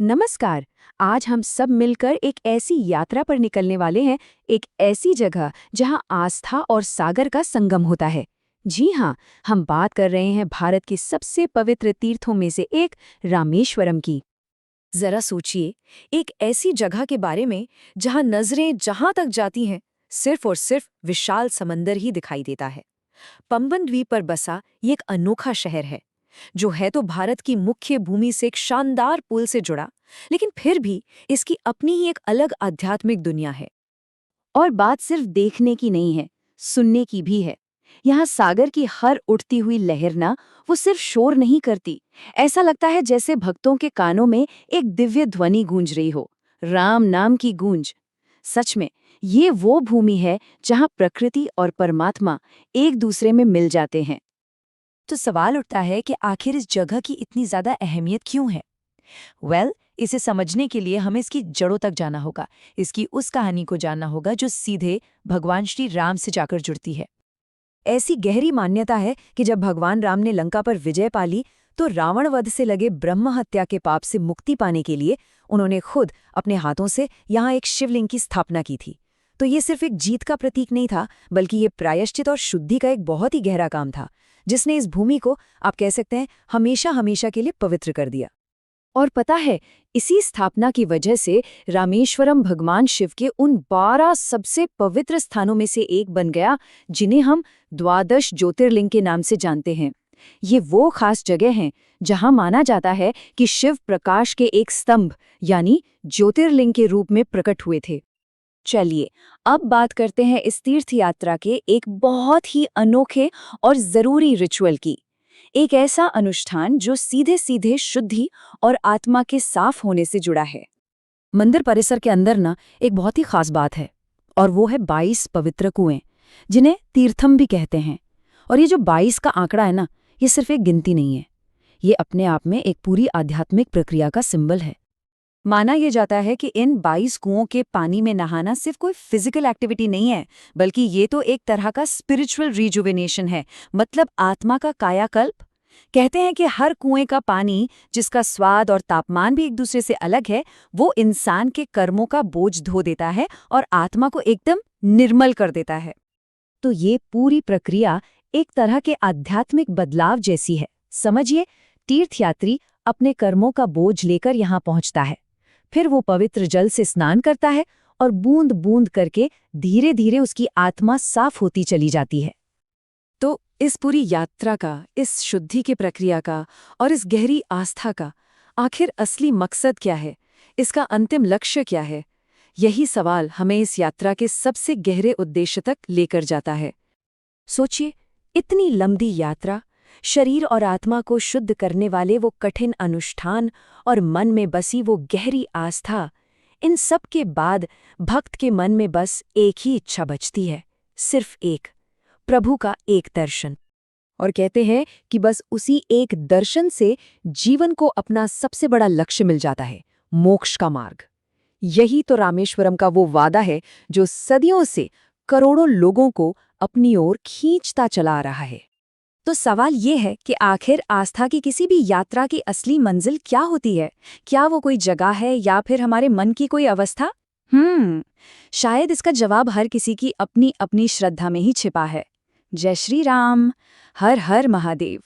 नमस्कार। आज हम सब मिलकर एक ऐसी यात्रा पर निकलने वाले हैं, एक ऐसी जगह जहां आस्था और सागर का संगम होता है। जी हाँ, हम बात कर रहे हैं भारत के सबसे पवित्र तीर्थों में से एक रामेश्वरम की। जरा सोचिए, एक ऐसी जगह के बारे में जहां नजरें जहां तक जाती हैं, सिर्फ और सिर्फ विशाल समंदर ही दिखाई देता है। पंबन द्वीप पर बसा ये एक अनोखा शहर है, जो है तो भारत की मुख्य भूमि से एक शानदार पुल से जुड़ा, लेकिन फिर भी इसकी अपनी ही एक अलग आध्यात्मिक दुनिया है। और बात सिर्फ देखने की नहीं है, सुनने की भी है। यहाँ सागर की हर उठती हुई लहर ना, वो सिर्फ शोर नहीं करती। ऐसा लगता है जैसे भक्तों के कानों में एक दिव्य ध्वनि गूंज रही हो, राम नाम की गूंज। सच में, ये वो भूमि है जहाँ प्रकृति और परमात्मा एक दूसरे में मिल जाते हैं। तो सवाल उठता है कि आखिर इस जगह की इतनी ज्यादा अहमियत क्यों है। इसे समझने के लिए हमें इसकी जड़ों तक जाना होगा। इसकी उस कहानी को जानना होगा जो सीधे भगवान श्री राम से जाकर जुड़ती है। ऐसी गहरी मान्यता है कि जब भगवान राम ने लंका पर विजय पाली, तो रावण वध से लगे ब्रह्म हत्या के पाप से मुक्ति पाने के लिए उन्होंने खुद अपने हाथों से यहाँ एक शिवलिंग की स्थापना की थी। तो ये सिर्फ एक जीत का प्रतीक नहीं था, बल्कि ये प्रायश्चित और शुद्धि का एक बहुत ही गहरा काम था, जिसने इस भूमि को, आप कह सकते हैं, हमेशा हमेशा के लिए पवित्र कर दिया। और पता है, इसी स्थापना की वजह से रामेश्वरम भगवान शिव के उन 12 सबसे पवित्र स्थानों में से एक बन गया, जिन्हें हम द्वादश ज्योतिर्लिंग के नाम से जानते हैं। ये वो खास जगह हैं जहां माना जाता है कि शिव प्रकाश के एक स्तंभ यानी ज्योतिर्लिंग के रूप में प्रकट हुए थे। चलिए, अब बात करते हैं इस तीर्थ यात्रा के एक बहुत ही अनोखे और जरूरी रिचुअल की। एक ऐसा अनुष्ठान जो सीधे सीधे शुद्धि और आत्मा के साफ होने से जुड़ा है। मंदिर परिसर के अंदर ना एक बहुत ही खास बात है, और वो है 22 पवित्र कुएं, जिन्हें तीर्थम भी कहते हैं। और ये जो 22 का आंकड़ा है ना, ये सिर्फ एक गिनती नहीं है, ये अपने आप में एक पूरी आध्यात्मिक प्रक्रिया का सिंबल है। माना यह जाता है कि इन 22 कुओं के पानी में नहाना सिर्फ कोई फिजिकल एक्टिविटी नहीं है, बल्कि ये तो एक तरह का स्पिरिचुअल रिजुविनेशन है, मतलब आत्मा का कायाकल्प। कहते हैं कि हर कुएं का पानी, जिसका स्वाद और तापमान भी एक दूसरे से अलग है, वो इंसान के कर्मों का बोझ धो देता है और आत्मा को एकदम निर्मल कर देता है। तो ये पूरी प्रक्रिया एक तरह के आध्यात्मिक बदलाव जैसी है। समझिए, तीर्थयात्री अपने कर्मों का बोझ लेकर यहाँ पहुँचता है, फिर वो पवित्र जल से स्नान करता है और बूंद बूंद करके धीरे धीरे उसकी आत्मा साफ होती चली जाती है। तो इस पूरी यात्रा का, इस शुद्धि की प्रक्रिया का और इस गहरी आस्था का आखिर असली मकसद क्या है? इसका अंतिम लक्ष्य क्या है? यही सवाल हमें इस यात्रा के सबसे गहरे उद्देश्य तक लेकर जाता है। सोचिए, इतनी लंबी यात्रा, शरीर और आत्मा को शुद्ध करने वाले वो कठिन अनुष्ठान और मन में बसी वो गहरी आस्था, इन सब के बाद भक्त के मन में बस एक ही इच्छा बचती है, सिर्फ एक, प्रभु का एक दर्शन। और कहते हैं कि बस उसी एक दर्शन से जीवन को अपना सबसे बड़ा लक्ष्य मिल जाता है, मोक्ष का मार्ग। यही तो रामेश्वरम का वो वादा है जो सदियों से करोड़ों लोगों को अपनी ओर खींचता चला आ रहा है। तो सवाल ये है कि आखिर आस्था की किसी भी यात्रा की असली मंजिल क्या होती है? क्या वो कोई जगह है या फिर हमारे मन की कोई अवस्था? शायद इसका जवाब हर किसी की अपनी अपनी श्रद्धा में ही छिपा है। जय श्री राम, हर हर महादेव।